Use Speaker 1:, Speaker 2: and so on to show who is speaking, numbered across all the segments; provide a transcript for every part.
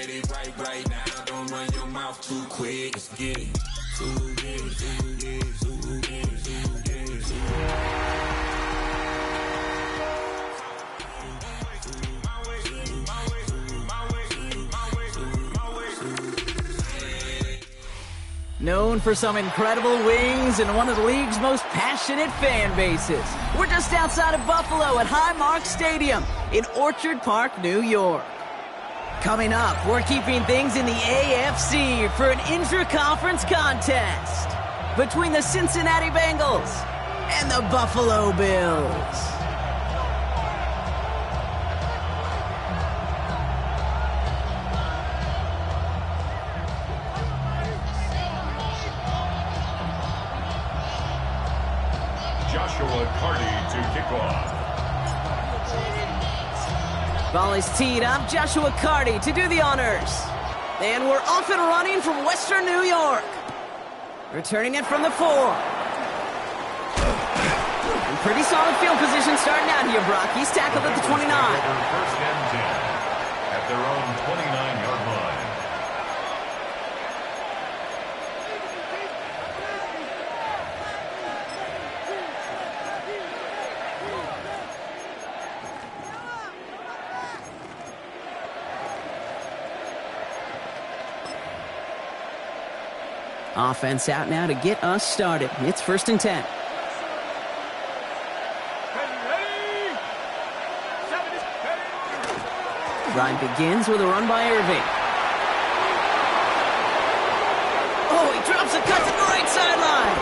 Speaker 1: ready right now. Don't run your mouth too quick. Let's get it. Too get it, too get it, too get it, too get it, too get it.
Speaker 2: Known for some incredible wings and one of the league's most passionate fan bases. We're just outside of Buffalo at Highmark Stadium in Orchard Park, New York. Coming up, we're keeping things in the AFC for an intra-conference contest between the Cincinnati Bengals and the Buffalo Bills. Ball is teed up. Joshua Carty to do the honors. And we're off and running from Western New York. Returning it from the 4. And pretty solid field position starting out here, Brock. He's tackled at the 29.
Speaker 3: First and 10 at their own 29-yard line.
Speaker 2: Offense out now to get us started. It's first and 10. Ryan begins with a run by Irving. Oh, he drops a cut to the right sideline.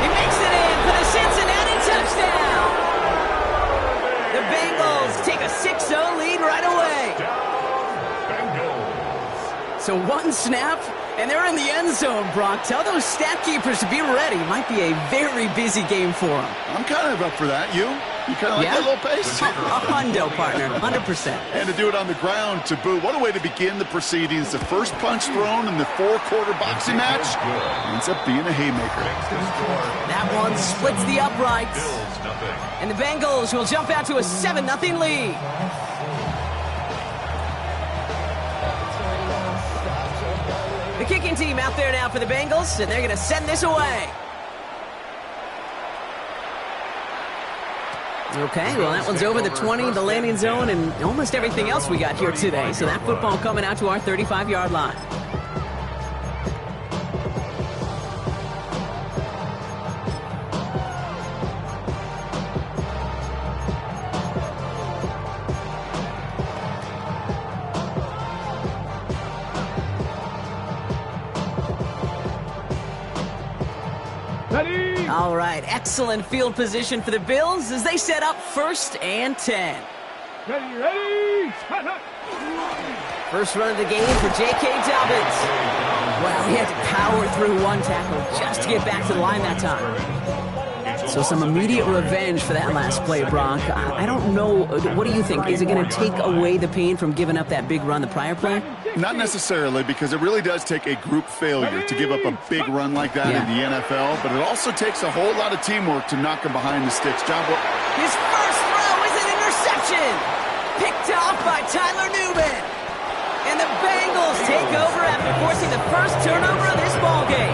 Speaker 2: He makes it in for the Cincinnati touchdown. The Bengals take a 6-0 lead right away. So one snap, and they're in the end zone, Brock. Tell those stat keepers to be ready. Might be a very busy game for them.
Speaker 4: I'm kind of up for that. You kind of like that little pace?
Speaker 2: A hundo, partner, 100%.
Speaker 4: And to do it on the ground to boot. What a way to begin the proceedings. The first punch thrown in the 4-quarter boxing match ends up being a haymaker.
Speaker 2: That one splits the uprights. And the Bengals will jump out to a 7-0 lead. The kicking team out there now for the Bengals, and they're going to send this away. Okay, well, that one's over the 20, the landing zone, and almost everything else we got here today. So that football coming out to our 35-yard line. All right, excellent field position for the Bills as they set up first and 10.
Speaker 5: Ready.
Speaker 2: First run of the game for J.K. Dobbins. Well, he had to power through one tackle just to get back to the line that time. So some immediate revenge for that last play, Brock. I don't know. What do you think? Is it going to take away the pain from giving up that big run the prior play?
Speaker 4: Not necessarily, because it really does take a group failure to give up a big run like that in the NFL, but it also takes a whole lot of teamwork to knock him behind the sticks. John,
Speaker 2: his first throw is an interception, picked off by Tyler Newman. And the Bengals take over after forcing the first turnover of this ballgame.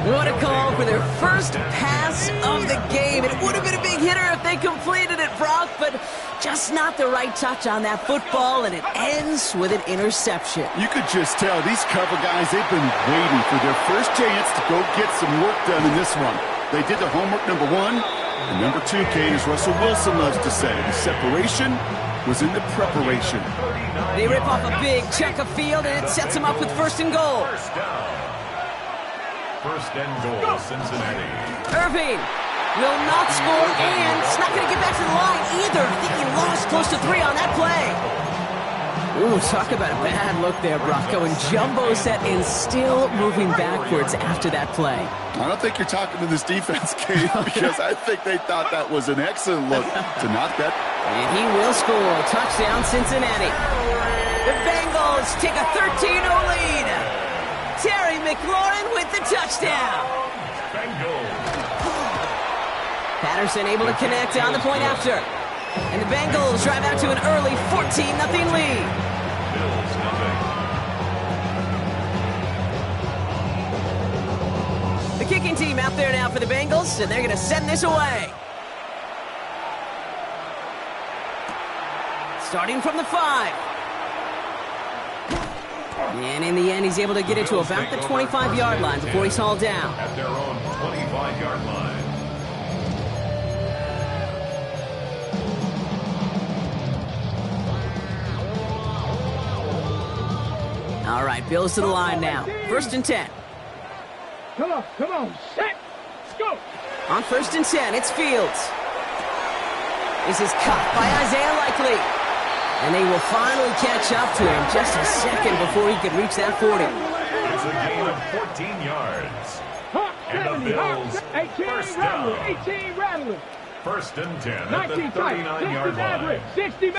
Speaker 2: What a call for their first pass of the game. It would have been a big hitter if they completed it, Brock, but just not the right touch on that football, and it ends with an interception.
Speaker 4: You could just tell these cover guys, they've been waiting for their first chance to go get some work done in this one. They did the homework, number one. And number two, Kane, as Russell Wilson loves to say, the separation was in the preparation.
Speaker 2: They rip off a big chunk of field, and it sets them up with first and goal.
Speaker 3: First and goal, Cincinnati.
Speaker 2: Irving will not score, and it's not going to get back to the line either. I think he lost close to 3 on that play. Ooh, talk about a bad look there, Brock. Going jumbo set and still moving backwards after that play.
Speaker 4: I don't think you're talking to this defense, Kate, because I think they thought that was an excellent look to knock that.
Speaker 2: And he will score. Touchdown, Cincinnati. The Bengals take a 13-0 lead. Terry McLaurin with the touchdown.
Speaker 3: Bengals.
Speaker 2: Patterson able to connect on the point after. And the Bengals drive out to an early 14-0 lead.
Speaker 3: Bills nothing.
Speaker 2: The kicking team out there now for the Bengals, and they're going to send this away. Starting from the 5. And in the end, he's able to get it to about the 25-yard line before he's hauled down.
Speaker 3: At their own 25-yard line.
Speaker 2: All right, Bills to the line now. 1st and 10.
Speaker 5: Come on, set, go.
Speaker 2: On 1st and 10, it's Fields. This is caught by Isaiah Likely. And they will finally catch up to him just a second before he could reach that 40.
Speaker 3: It's a gain of 14 yards. And the Bills,
Speaker 5: 18
Speaker 3: first down.
Speaker 5: rattling, 18 rattling.
Speaker 3: 1st and 10 at the 39-yard line.
Speaker 5: 60.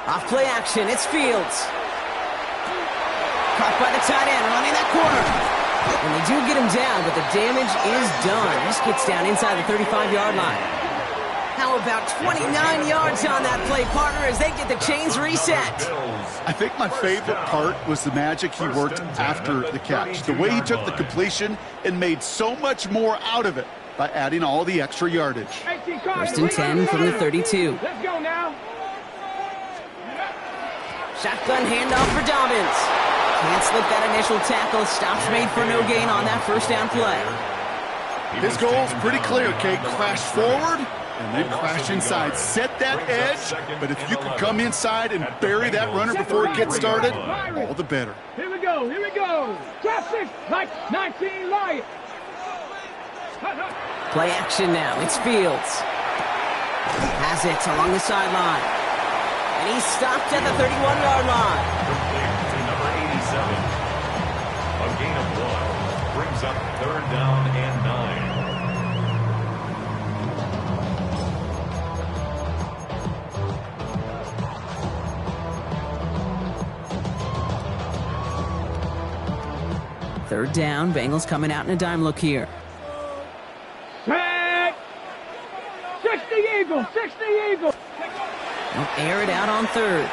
Speaker 2: Off play action, it's Fields. Caught by the tight end, running that corner. And they do get him down, but the damage is done. This gets down inside the 35-yard line. How about 29 yards on that play, partner, as they get the chains reset?
Speaker 4: I think my favorite part was the magic he worked after the catch. The way he took the completion and made so much more out of it by adding all the extra yardage.
Speaker 2: 1st and 10 from the 32.
Speaker 5: Let's go now.
Speaker 2: Shotgun handoff for Dobbins. Can't slip that initial tackle. Stops made for no gain on that 1st down play.
Speaker 4: His goal's pretty clear, Kate. Crash forward and then crash inside. Set that edge, but if you could come inside and bury that runner before it gets started, all the better.
Speaker 5: Here we go. Drop 6, 19 Lions.
Speaker 2: Play action now. It's Fields. Has it along the sideline. And he's stopped at the 31-yard line.
Speaker 3: Complete to number 87. A gain of 1 brings up 3rd down and 9.
Speaker 2: Third down, Bengals coming out in a dime look here.
Speaker 5: Set. 60 Eagles.
Speaker 2: They'll air it out on 3rd.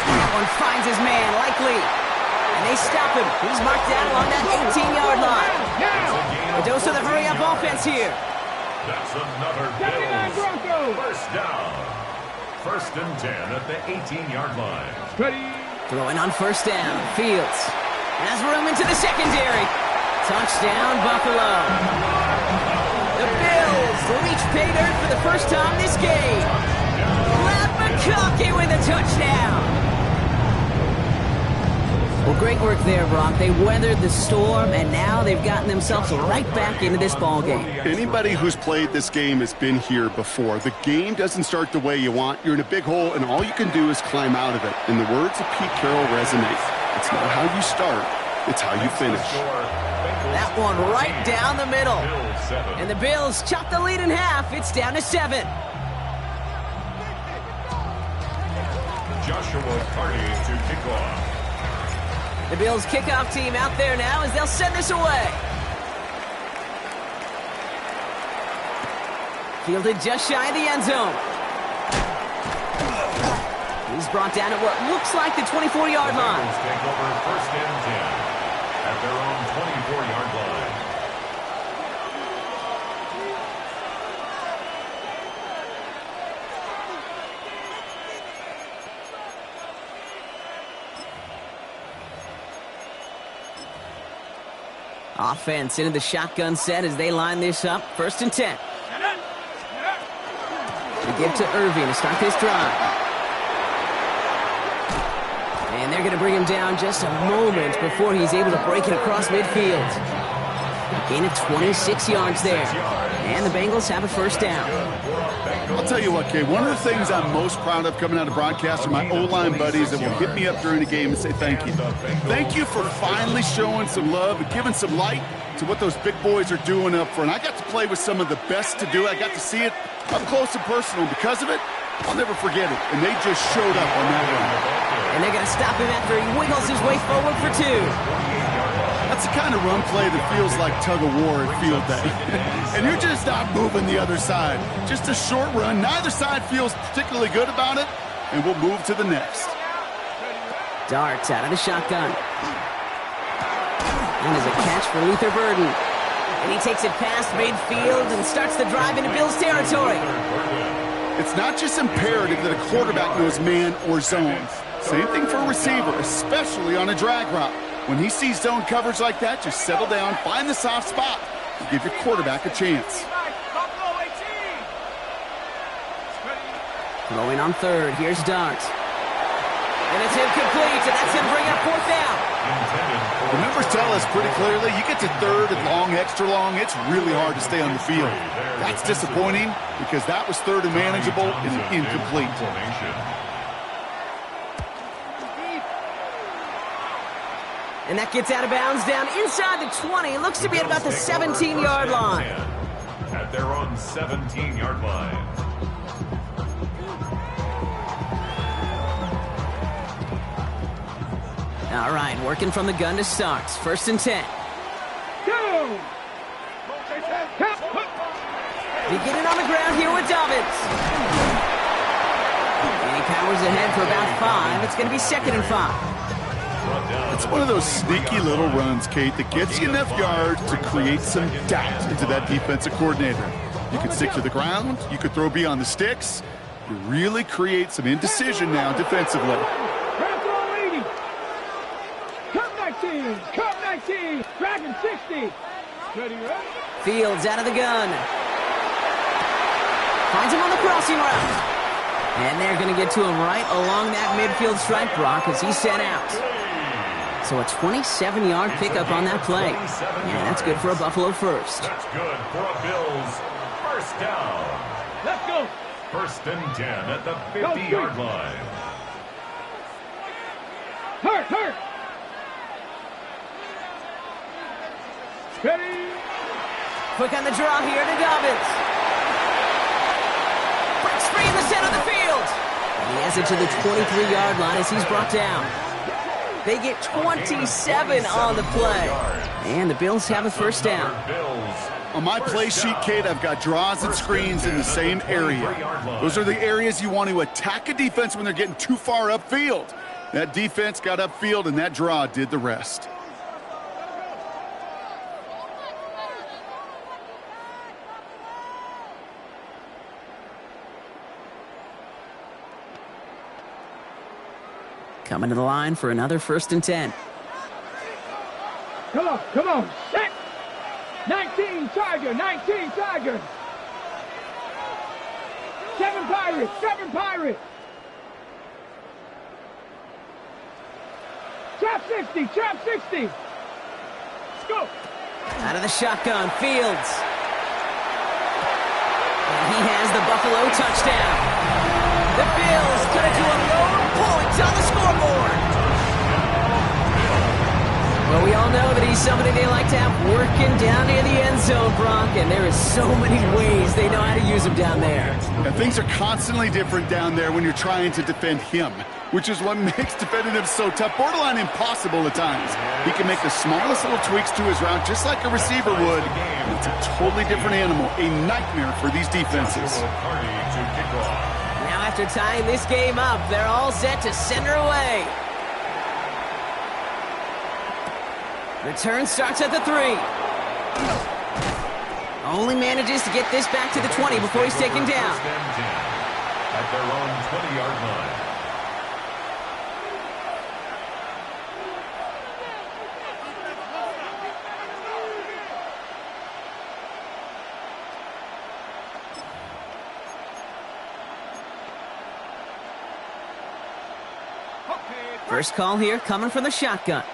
Speaker 2: That one finds his man, Likely. And they stop him. He's marked down along that 18-yard line. A dose of the hurry-up offense here.
Speaker 3: That's another
Speaker 5: 79
Speaker 3: Bills.
Speaker 5: Broncos.
Speaker 3: 1st down. 1st and 10 at the 18-yard line.
Speaker 5: Ready.
Speaker 2: Throwing on 1st down, Fields. Has room into the secondary. Touchdown, Buffalo. The Bills reach pay dirt for the first time this game. Glad McConkey with a touchdown. Well, great work there, Brock. They weathered the storm, and now they've gotten themselves right back into this ball game.
Speaker 4: Anybody who's played this game has been here before. The game doesn't start the way you want. You're in a big hole, and all you can do is climb out of it. And the words of Pete Carroll resonate. It's not how you start, it's how you finish.
Speaker 2: That one right down the middle. And the Bills chop the lead in half. It's down to 7.
Speaker 3: Joshua Carty to kick off.
Speaker 2: The Bills kickoff team out there now as they'll send this away. Fielded just shy of the end zone. He's brought down at what looks like the 24-yard line.
Speaker 3: Bills take over 1st and 10 at their own 24-yard line.
Speaker 2: Offense into the shotgun set as they line this up. 1st and 10. They give to Irving to start this drive. And they're going to bring him down just a moment before he's able to break it across midfield. A gain of 26 yards there. And the Bengals have a 1st down.
Speaker 4: I'll tell you what, Kay, one of the things I'm most proud of coming out of broadcast are my O-line buddies that will hit me up during the game and say thank you. Thank you for finally showing some love and giving some light to what those big boys are doing up front. I got to play with some of the best to do it. I got to see it up close and personal. Because of it, I'll never forget it. And they just showed up on that one.
Speaker 2: And they're going to stop him after he wiggles his way forward for 2.
Speaker 4: That's That's the kind of run play that feels like tug-of-war at field day. And you're just not moving the other side. Just a short run. Neither side feels particularly good about it, and we'll move to the next.
Speaker 2: Darts out of the shotgun. And there's a catch for Luther Burden. And he takes it past midfield and starts the drive into Bills territory.
Speaker 4: It's not just imperative that a quarterback knows man or zone. Same thing for a receiver, especially on a drag route. When he sees zone coverage like that, just settle down, find the soft spot, and give your quarterback a chance.
Speaker 2: Throwing on third, here's Darts. And it's incomplete, and that's going to bring up fourth down.
Speaker 4: The numbers tell us pretty clearly, you get to third and long, extra long, it's really hard to stay on the field. That's disappointing because that was third and manageable and incomplete.
Speaker 2: And that gets out of bounds down inside the 20. It looks to be at about the 17-yard line.
Speaker 3: At their own 17-yard line.
Speaker 2: All right, working from the gun to start. First and 10.
Speaker 5: Go!
Speaker 2: Beginning on the ground here with Dobbins. And he powers ahead for about 5. It's going to be second and 5.
Speaker 4: It's one of those sneaky little runs, Kate, that gets you enough yards to create some doubt into that defensive coordinator. You could stick to the ground. You could throw beyond the sticks. You really create some indecision now defensively.
Speaker 5: Cut 19! Cut 19! Dragon 60! Ready?
Speaker 2: Fields out of the gun. Finds him on the crossing route. And they're going to get to him right along that midfield stripe, Brock, as he's sent out. So a 27-yard pickup on that play. Yeah, that's good for a Buffalo first.
Speaker 3: That's good for a Bills first down.
Speaker 5: Let's go!
Speaker 3: First and 10 at the 50-yard line.
Speaker 5: Hurt! Ready?
Speaker 2: Quick on the draw here to Dobbins. Breaks free in the center of the field. He has it to the 23-yard line as he's brought down. They get 27 on the play. And the Bills have a first down.
Speaker 4: On my play sheet, Kate, I've got draws and screens in the same area. Those are the areas you want to attack a defense when they're getting too far upfield. That defense got upfield, and that draw did the rest.
Speaker 2: Coming to the line for another first and 10.
Speaker 5: Come on! Set! 19 Tiger! 19 Tiger! 7 Pirates! 7 Pirates! Trap 60! Trap 60! Let's go!
Speaker 2: Out of the shotgun, Fields. And he has the Buffalo touchdown. The Bills cut it to a lone point on the scoreboard. Well, we all know that he's somebody they like to have working down near the end zone, Brock, and there is so many ways they know how to use him down there.
Speaker 4: And things are constantly different down there when you're trying to defend him, which is what makes defending him so tough, borderline impossible at times. He can make the smallest little tweaks to his route just like a receiver would. And it's a totally different animal, a nightmare for these defenses.
Speaker 2: Now after tying this game up, they're all set to send her away. Return starts at the 3. Only manages to get this back to the 20 before he's taken down.
Speaker 3: At their own 20-yard line.
Speaker 2: First call here coming from the shotgun.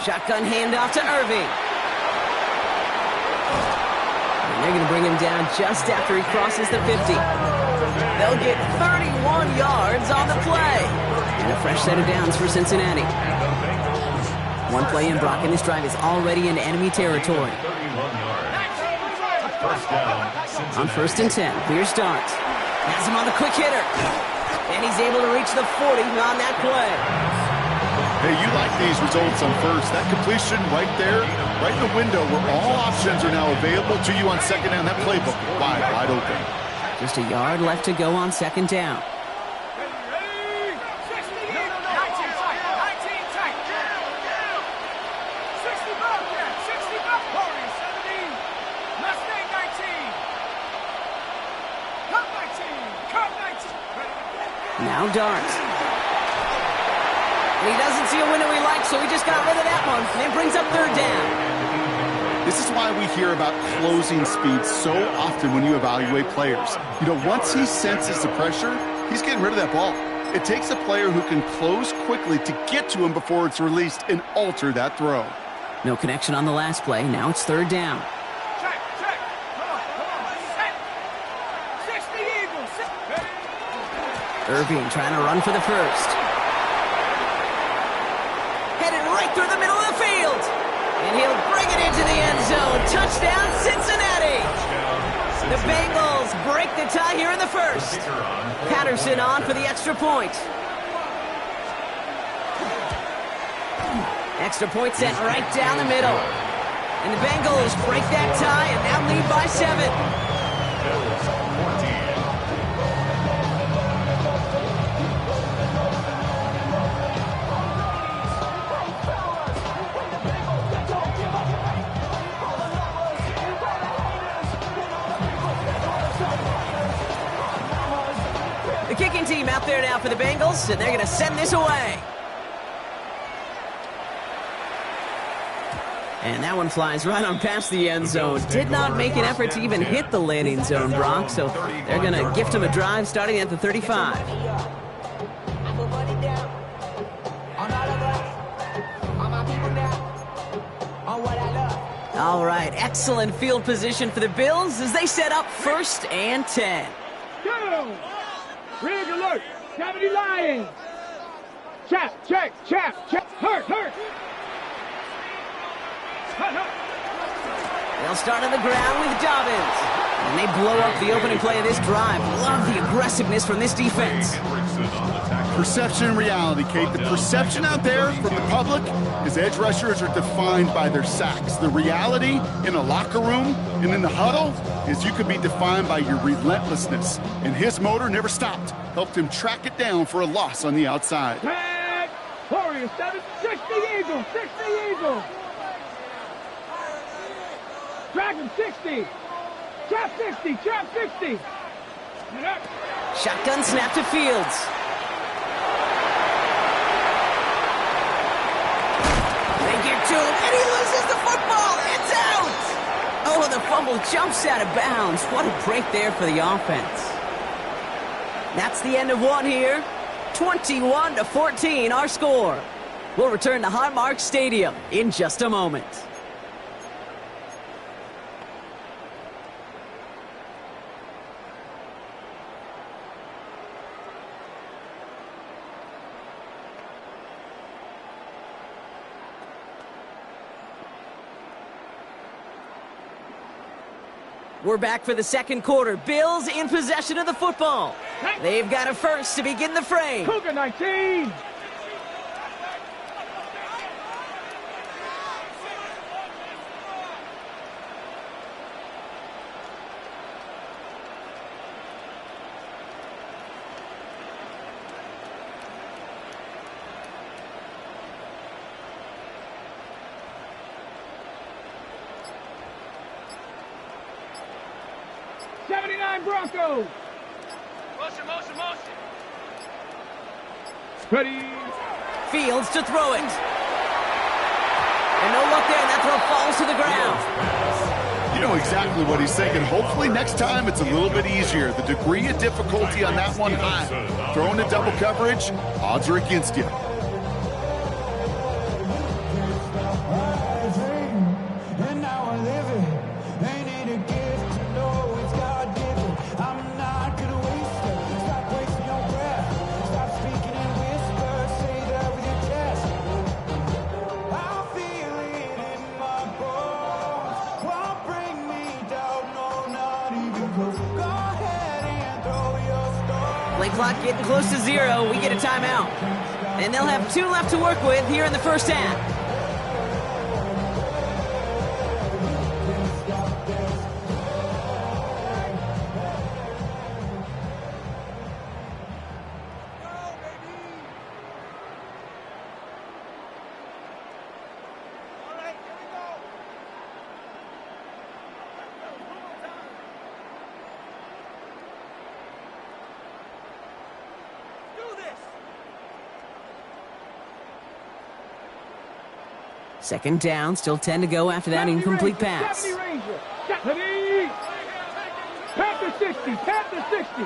Speaker 2: Shotgun handoff to Irving. And they're going to bring him down just after he crosses the 50. They'll get 31 yards on the play. And a fresh set of downs for Cincinnati. One play in, Brock, and this drive is already in enemy territory. On first and 10, here's Darts. Has him on the quick hitter. And he's able to reach the 40 on that play.
Speaker 4: Hey, you like these results on first. That completion right there, right in the window where all options are now available to you on second down. That playbook wide open.
Speaker 2: Just a yard left to go on second down. Now Dart. And he doesn't see a window he likes, so he just got rid of that one. And it brings up third down.
Speaker 4: This is why we hear about closing speed so often when you evaluate players. You know, once he senses the pressure, he's getting rid of that ball. It takes a player who can close quickly to get to him before it's released and alter that throw.
Speaker 2: No connection on the last play. Now it's third down.
Speaker 5: Check. Come on. Set. 60 Eagles.
Speaker 2: Irving trying to run for the first. Headed right through the middle of the field. And he'll bring it into the end zone. Touchdown, Cincinnati. The Bengals break the tie here in the first. Patterson on for the extra point. Extra point sent right down the middle. And the Bengals break that tie and now lead by 7. The kicking team out there now for the Bengals, and they're going to send this away. And that one flies right on past the end zone. Did not make an effort to even hit the landing zone, Brock, so they're going to gift him a drive starting at the 35. All right, excellent field position for the Bills as they set up 1st and 10.
Speaker 5: Go! Rig alert! 70 Lions! Chap! Hurt!
Speaker 2: They'll start on the ground with Dobbins. And they blow up the opening play of this drive. Love the aggressiveness from this defense.
Speaker 4: Perception and reality, Kate. The perception out there from the public is edge rushers are defined by their sacks. The reality in a locker room and in the huddle is you could be defined by your relentlessness. And his motor never stopped. Helped him track it down for a loss on the outside.
Speaker 5: Tag! Warriors 7, 60 Eagles! Dragon 60! Trap 60!
Speaker 2: Shotgun snap to Fields. They get to him, and he loses the football. It's out! Oh, the fumble jumps out of bounds. What a break there for the offense. That's the end of one here. 21-14, our score. We'll return to Highmark Stadium in just a moment. We're back for the second quarter. Bills in possession of the football. They've got a first to begin the frame.
Speaker 5: Cougar 19! Broncos!
Speaker 6: Motion.
Speaker 5: Ready?
Speaker 2: Fields to throw it. And no luck there, and that throw falls to the ground.
Speaker 4: You know exactly what he's thinking. Hopefully next time it's a little bit easier. The degree of difficulty on that one high. Throwing to double coverage, odds are against you.
Speaker 2: Play clock getting close to 0. We get a timeout. And they'll have 2 left to work with here in the first half. Second down, still 10 to go after that incomplete pass.
Speaker 5: 70 Ranger. 70. Panther 60. Panther 60.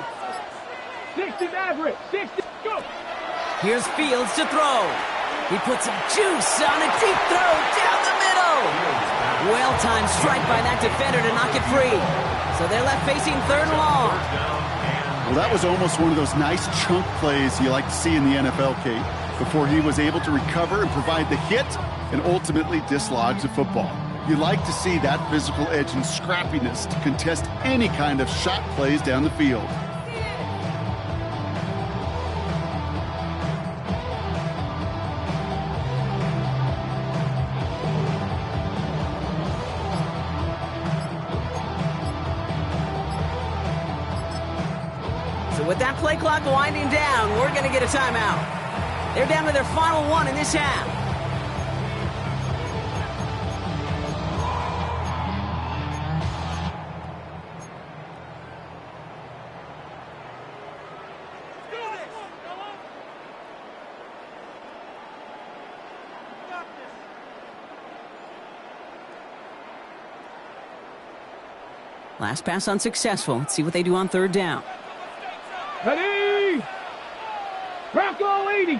Speaker 5: 60 Maverick. 60. Go.
Speaker 2: Here's Fields to throw. He puts some juice on a deep throw down the middle. Well-timed strike by that defender to knock it free. So they're left facing 3rd and long.
Speaker 4: Well, that was almost one of those nice chunk plays you like to see in the NFL, Kate, before he was able to recover and provide the hit and ultimately dislodge the football. You like to see that physical edge and scrappiness to contest any kind of shot plays down the field.
Speaker 2: So with that play clock winding down, we're going to get a timeout. They're down to their final 1 in this half. Last pass unsuccessful. Let's see what they do on 3rd down.
Speaker 5: Ready. Bronco 80.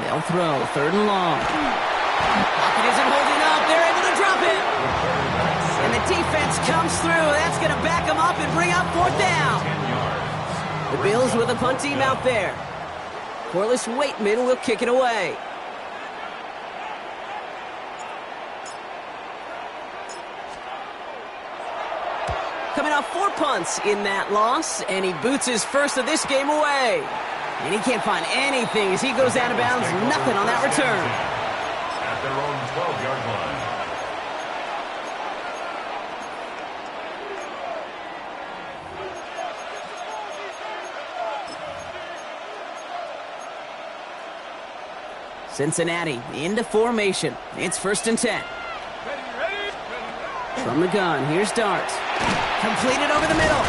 Speaker 2: They'll throw 3rd and long. Pocket isn't holding up. They're able to drop it. And the defense comes through. That's going to back them up and bring up 4th down. The Bills with a punt team out there. Corliss Waitman will kick it away. Coming off 4 punts in that loss, and he boots his first of this game away. And he can't find anything as he goes out of bounds. Nothing on that return.
Speaker 3: At their own 12-yard line.
Speaker 2: Cincinnati into formation. It's 1st and 10. From the gun, here's Dart. Completed over the middle.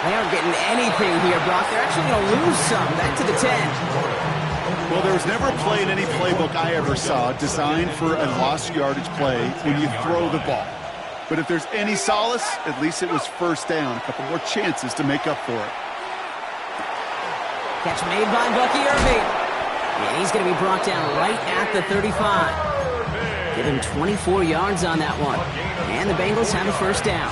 Speaker 2: They aren't getting anything here, Brock. They're actually going to lose some. Back to the 10.
Speaker 4: Well, there was never a play in any playbook I ever saw designed for a lost yardage play when you throw the ball. But if there's any solace, at least it was 1st down. A couple more chances to make up for it.
Speaker 2: Catch made by Bucky Irving. And he's going to be brought down right at the 35. Give him 24 yards on that one. And the Bengals have a 1st down.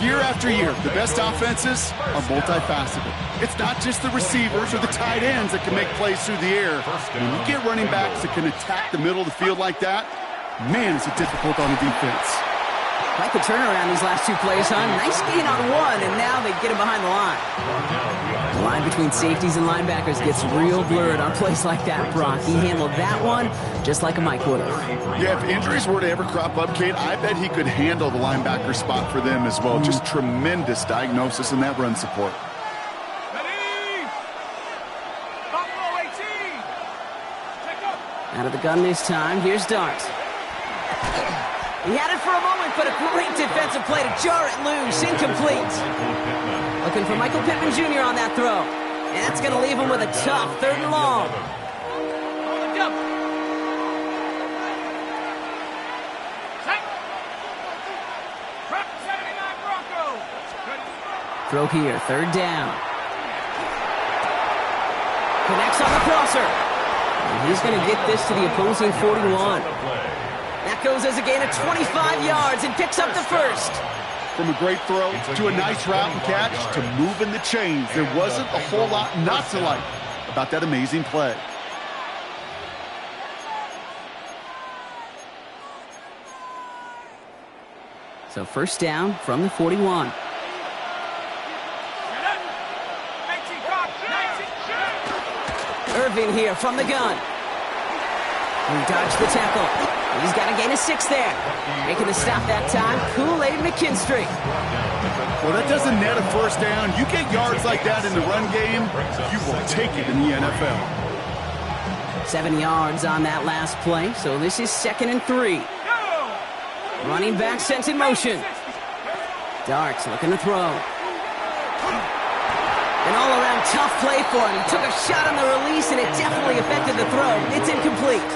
Speaker 4: Year after year, the best offenses are multifaceted. It's not just the receivers or the tight ends that can make plays through the air. When you get running backs that can attack the middle of the field like that, man, is it difficult on the defense.
Speaker 2: Quite the turnaround these last 2 plays, huh? Nice gain on 1, and now they get him behind the line. The line between safeties and linebackers gets real blurred on plays like that, Brock. He handled that one just like a Mike would have.
Speaker 4: Yeah, if injuries were to ever crop up, Kate, I bet he could handle the linebacker spot for them as well. Just tremendous diagnosis in that run support.
Speaker 2: Out of the gun this time, here's Dart. He had it for a moment, but a great defensive play to jar it loose. Incomplete. Looking for Michael Pittman Jr. on that throw. And that's going to leave him with a tough 3rd and long. Throw here, 3rd down. Connects on the crosser. And he's going to get this to the opposing 41. That goes as a gain of 25 yards and picks up the 1st.
Speaker 4: From a great throw to a nice route and catch to moving the chains, there wasn't a whole lot not to like about that amazing play.
Speaker 2: So first down from the 41. Irving here from the gun. He dodged the tackle. He's got to gain a 6 there. Making the stop that time, Kool-Aid McKinstry.
Speaker 4: Well, that doesn't net a first down. You get yards like that in the run game, you will take it in the NFL.
Speaker 2: 7 yards on that last play, so this is 2nd and 3. Running back sent in motion. Darts looking to throw. An all-around tough play for him. He took a shot on the release, and it definitely affected the throw. It's incomplete.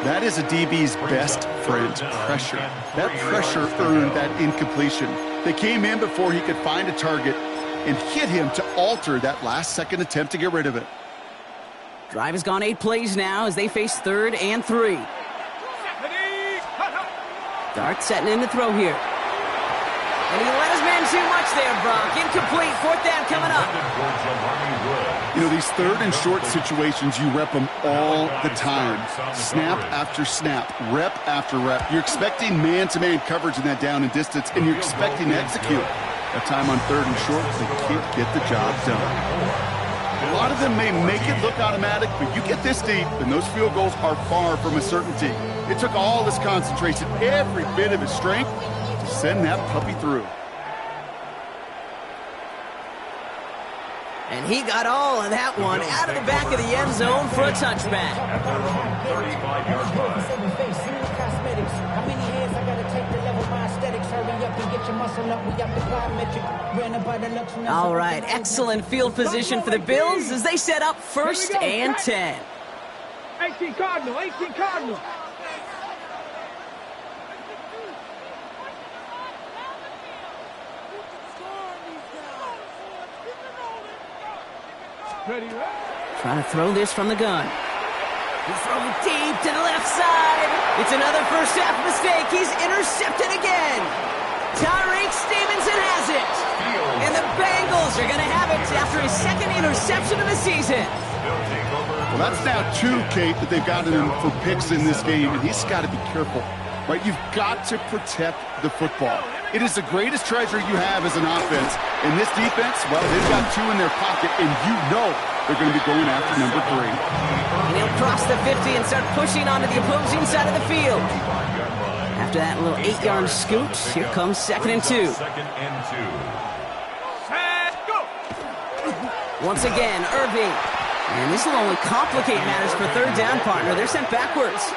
Speaker 4: That is a DB's best friend, pressure. That pressure earned that incompletion. They came in before he could find a target and hit him to alter that last-second attempt to get rid of it.
Speaker 2: Drive has gone 8 plays now as they face 3rd and 3. Dart setting in the throw here. And he let his man too much there, Brock. Incomplete. 4th down coming up.
Speaker 4: You know, these 3rd and short situations, you rep them all the time. Snap after snap, rep after rep. You're expecting man-to-man coverage in that down and distance, and you're expecting to execute. That time on 3rd and short, they can't get the job done. A lot of them may make it look automatic, but you get this deep, and those field goals are far from a certainty. It took all his concentration, every bit of his strength, to send that puppy through.
Speaker 2: And he got all of that one out of the back of the end zone for a touchback. All right, excellent field position for the Bills as they set up 1st and 10.
Speaker 5: 18 Cardinal, 18 Cardinal. Ready,
Speaker 2: trying to throw this from the gun. He throws it deep to the left side. It's another first half mistake. He's intercepted again. Tyreek Stevenson has it. And the Bengals are going to have it after his 2nd interception of the season.
Speaker 4: Well, that's now 2, Kate, that they've gotten him for picks in this game, and he's got to be careful. Right? You've got to protect the football. It is the greatest treasure you have as an offense. And this defense, well, they've got 2 in their pocket, and you know they're going to be going after number 3.
Speaker 2: And he'll cross the 50 and start pushing onto the opposing side of the field. After that little 8-yard scoot, here comes 2nd and 2. Once again, Irving. And this will only complicate matters for 3rd down, partner. They're sent backwards.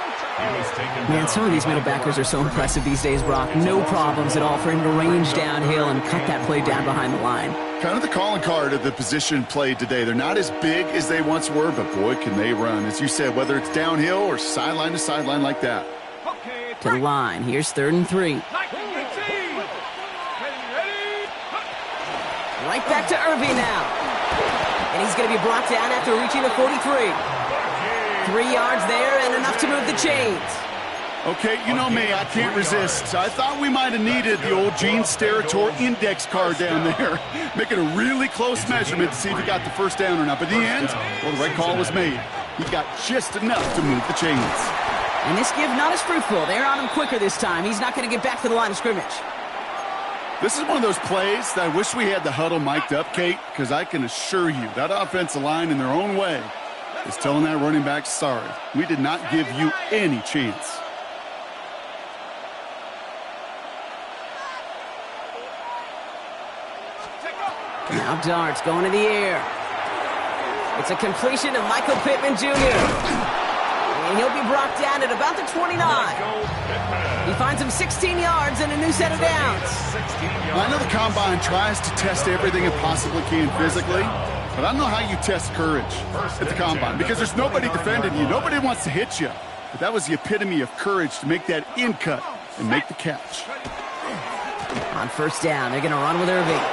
Speaker 2: Man, some of these middle backers are so impressive these days, Brock. No problems at all for him to range downhill and cut that play down behind the line.
Speaker 4: Kind of the calling card of the position played today. They're not as big as they once were, but boy, can they run. As you said, whether it's downhill or sideline to sideline like that.
Speaker 2: To the line. Here's 3rd and 3. Right back to Irving now. And he's going to be brought down after reaching the 43. 3 yards there and enough to move the chains.
Speaker 4: Okay, you know me, I can't resist. I thought we might have needed the old Gene Steratore index card down there, making a really close measurement to see if he got the first down or not. But in the end, well, the right call was made. He got just enough to move the chains.
Speaker 2: And this give not as fruitful. They're on him quicker this time. He's not going to get back to the line of scrimmage.
Speaker 4: This is one of those plays that I wish we had the huddle mic'd up, Kate, because I can assure you that offensive line in their own way is telling that running back, sorry, we did not give you any chance.
Speaker 2: Now Darts going to the air. It's a completion to Michael Pittman Jr. And he'll be brought down at about the 29. He finds him 16 yards and a new set of downs.
Speaker 4: I know the Combine tries to test everything it possibly can physically, but I don't know how you test courage at the Combine because there's nobody defending you. Nobody wants to hit you. But that was the epitome of courage to make that in cut and make the catch.
Speaker 2: On first down, they're going to run with Irving.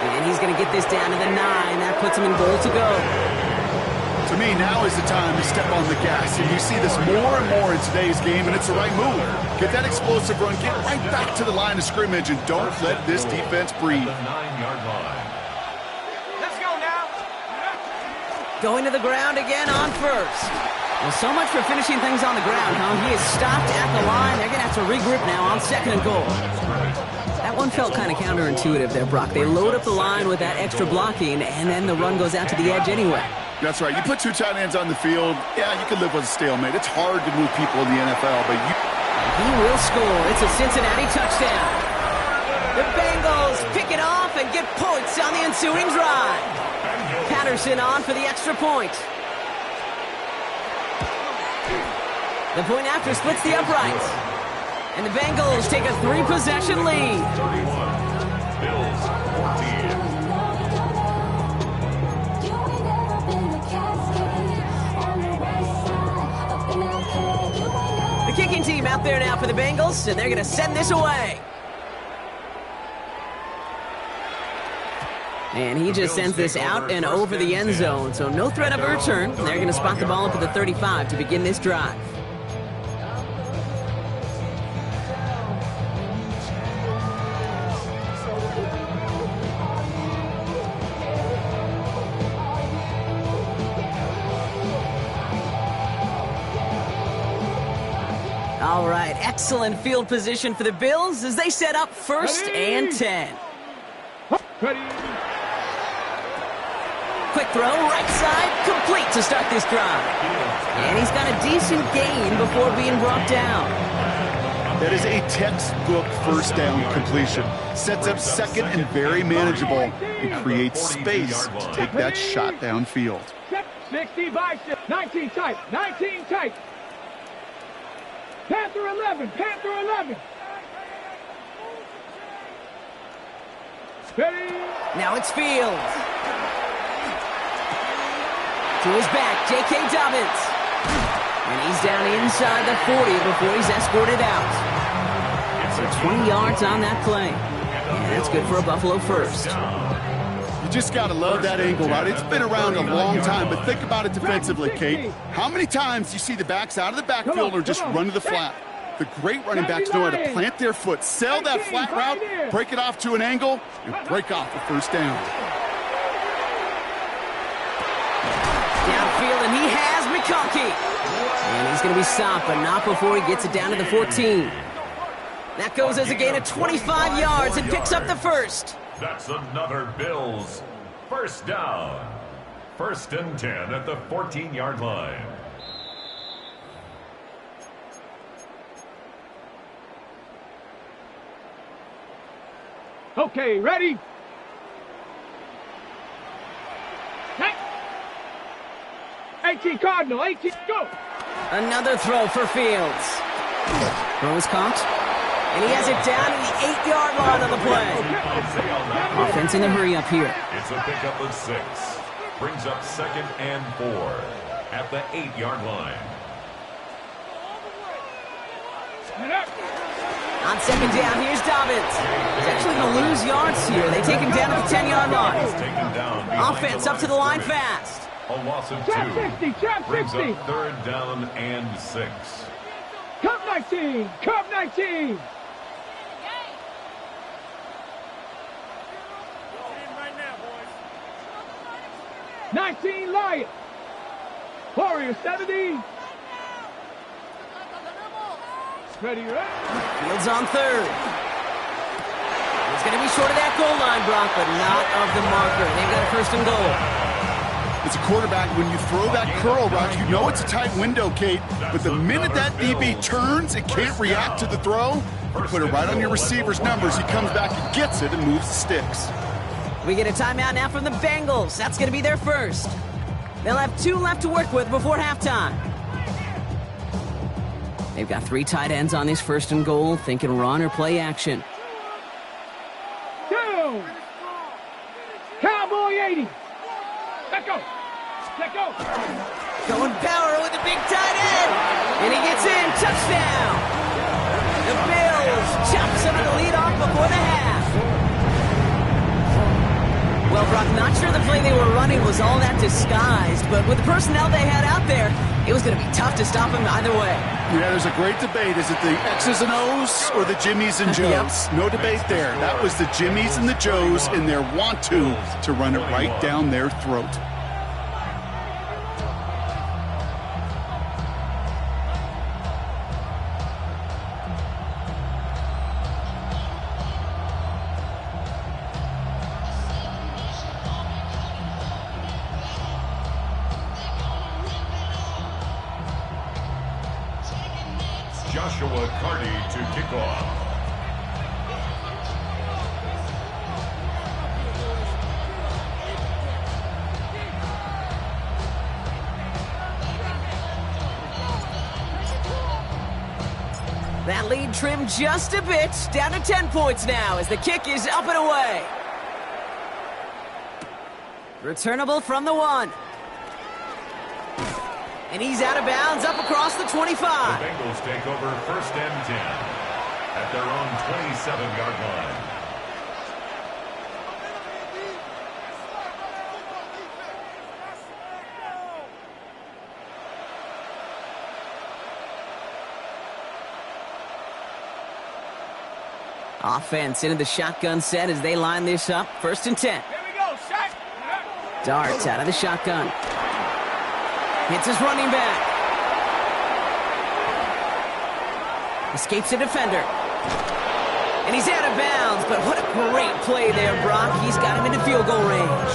Speaker 2: And he's going to get this down to the 9. That puts him in goal to go.
Speaker 4: To me, now is the time to step on the gas, and you see this more and more in today's game, and it's the right move. Get that explosive run, get right back to the line of scrimmage, and don't let this defense breathe.
Speaker 3: The 9-yard line.
Speaker 5: Let's go now.
Speaker 2: Going to the ground again on first. Well, so much for finishing things on the ground, huh? He is stopped at the line. They're going to have to regroup now on 2nd and goal. That one felt kind of counterintuitive there, Brock. They load up the line with that extra blocking, and then the run goes out to the edge anyway.
Speaker 4: That's right. You put 2 tight ends on the field, yeah, you can live with a stalemate. It's hard to move people in the NFL, but
Speaker 2: he will score. It's a Cincinnati touchdown. The Bengals pick it off and get points on the ensuing drive. Patterson on for the extra point. The point after splits the uprights. And the Bengals take a 3-possession lead.
Speaker 3: 31. Bills 14.
Speaker 2: The kicking team out there now for the Bengals, and they're going to send this away. And he just sends this out and over the end zone, so no threat of a return. They're going to spot the ball up at the 35 to begin this drive. All right, excellent field position for the Bills as they set up 1st and 10.
Speaker 5: Ready.
Speaker 2: Quick throw, right side, complete to start this drive. And he's got a decent gain before being brought down.
Speaker 4: that is a textbook first down completion. Sets up 2nd and very manageable and creates space to take that shot downfield.
Speaker 5: 60 by 6, 19 tight, 19 tight. Panther 11, Panther 11. Ready.
Speaker 2: Now it's Fields. To his back, J.K. Dobbins. And he's down inside the 40 before he's escorted out. So 20 yards on that play. And that's good for a Buffalo first.
Speaker 4: You just got to love that angle route. It's been around a long time, but think about it defensively, Kate. How many times do you see the backs out of the backfield or just run to the flat? The great running backs know how to plant their foot, sell that flat route, break it off to an angle, and break off the first down.
Speaker 2: Downfield, and he has McConkey. And he's going to be stopped, but not before he gets it down to the 14. That goes as a gain of 25 yards and picks up the first.
Speaker 3: That's another Bills first down. 1st and 10 at the 14-yard line.
Speaker 5: Okay, ready? Hey. 18 Cardinal, 18, go!
Speaker 2: Another throw for Fields. Throw is caught. And he has it down to the 8-yard line on the play. Offense in a hurry up here.
Speaker 3: It's a pickup of 6. Brings up 2nd and 4 at the 8-yard line.
Speaker 2: On 2nd down, here's Dobbins. He's actually going to lose yards here. They take him down to the 10-yard line. Offense up to the line fast.
Speaker 3: A loss of 2. Brings up 3rd down and 6.
Speaker 5: Cup 19, Cup 19. 19 Lions. Warriors 70. Ready, right?
Speaker 2: Fields on 3rd. He's going to be short of that goal line, Brock, but not of the marker. They've got a 1st and goal.
Speaker 4: As a quarterback, when you throw that curl route, you know it's a tight window, Kate. But the minute that DB turns and can't react to the throw, you put it right on your receiver's numbers. He comes back and gets it and moves the sticks.
Speaker 2: We get a timeout now from the Bengals. That's going to be their first. They'll have 2 left to work with before halftime. They've got 3 tight ends on this 1st and goal, thinking run or play action.
Speaker 5: Down. Cowboy 80. Let go. Let go.
Speaker 2: Going power with the big tight end. And he gets in. Touchdown. The Bills chop some of the lead off before the half. Well, Brock, not sure the play they were running was all that disguised, but with the personnel they had out there, it was going to be tough to stop him either way.
Speaker 4: Yeah, there's a great debate. Is it the X's and O's or the Jimmies and Joes? No debate there. That was the Jimmies and the Joes in their want-to run it right down their throat.
Speaker 3: Joshua Carty to kick off.
Speaker 2: That lead trimmed just a bit, down to 10 points now as the kick is up and away. Returnable from the 1. And he's out of bounds, up across the 25.
Speaker 3: The Bengals take over 1st and 10 at their own 27-yard line.
Speaker 2: Offense into the shotgun set as they line this up. 1st and 10.
Speaker 5: Here we go, shot.
Speaker 2: Darts out of the shotgun. Hits his running back. Escapes a defender. And he's out of bounds, but what a great play there, Brock. He's got him into field goal range.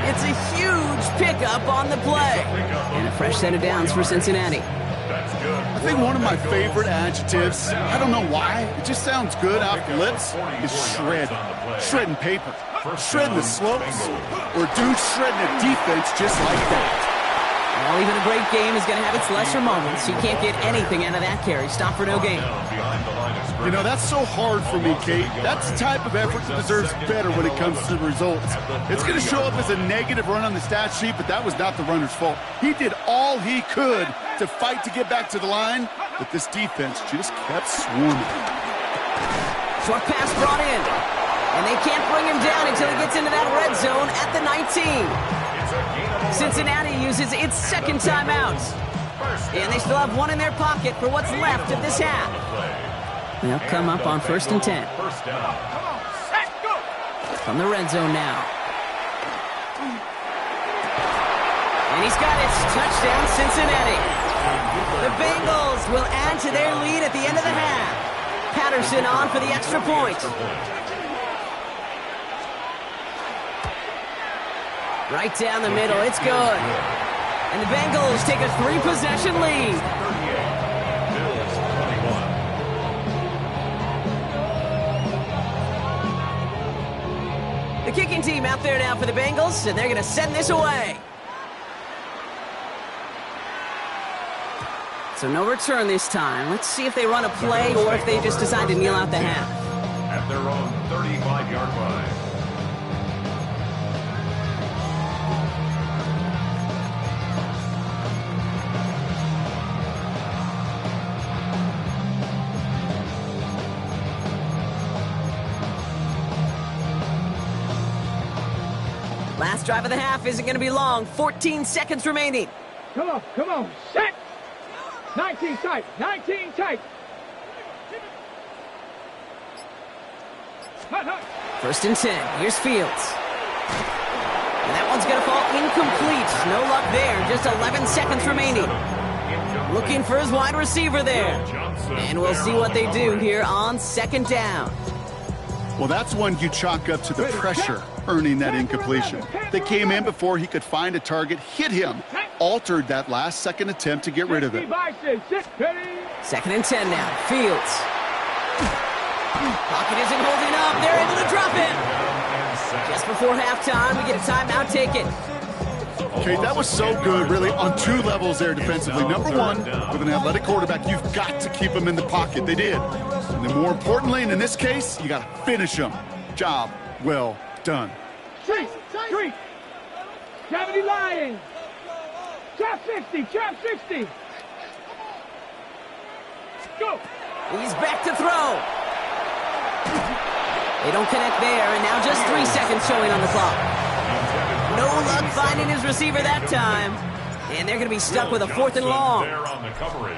Speaker 2: It's a huge pickup on the play. And a fresh set of downs for Cincinnati.
Speaker 4: I think one of my favorite adjectives, I don't know why, it just sounds good off the lips, is shred. Shredding paper. Shredding the slopes. Or dude shredding a defense just like that.
Speaker 2: Well, even a great game is going to have its lesser moments. You can't get anything out of that carry. Stop for no gain.
Speaker 4: You know, that's so hard for me, Kate. That's the type of effort that deserves better when it comes to the results. It's going to show up as a negative run on the stat sheet, but that was not the runner's fault. He did all he could to fight to get back to the line, but this defense just kept swarming.
Speaker 2: Short pass brought in. And they can't bring him down until he gets into that red zone at the 19. Cincinnati uses its 2nd timeout. And they still have one in their pocket for what's left of this half. They'll come up on 1st and 10. From the red zone now. And he's got it. Touchdown, Cincinnati. The Bengals will add to their lead at the end of the half. Patterson on for the extra point. Right down the middle, it's good. And the Bengals take a 3-possession lead. The kicking team out there now for the Bengals, and they're going to send this away. So no return this time. Let's see if they run a play or if they just decide to kneel out the half.
Speaker 3: At their own 35-yard line.
Speaker 2: Last drive of the half isn't going to be long. 14 seconds remaining.
Speaker 5: Come on, set. 19 tight, 19 tight. Hut.
Speaker 2: 1st and 10. Here's Fields. And that one's going to fall incomplete. No luck there. Just 11 seconds remaining. Looking for his wide receiver there. And we'll see what they do here on 2nd down.
Speaker 4: Well, that's one you chalk up to the pressure earning that incompletion. They came in before he could find a target, hit him, altered that last-second attempt to get rid of it.
Speaker 2: 2nd and 10 now. Fields. Pocket isn't holding up. They're able to drop it. Just before halftime, we get a timeout taken.
Speaker 4: Okay, that was so good, really, on 2 levels there defensively. Number one, with an athletic quarterback, you've got to keep him in the pocket. They did. And then more importantly, and in this case, you got to finish him. Job well done.
Speaker 5: Street. Gravity line. Trap 60. Go.
Speaker 2: He's back to throw. They don't connect there, and now just 3 seconds showing on the clock. No luck finding his receiver that time. And they're going to be stuck with a 4th and long.
Speaker 3: There on the coverage.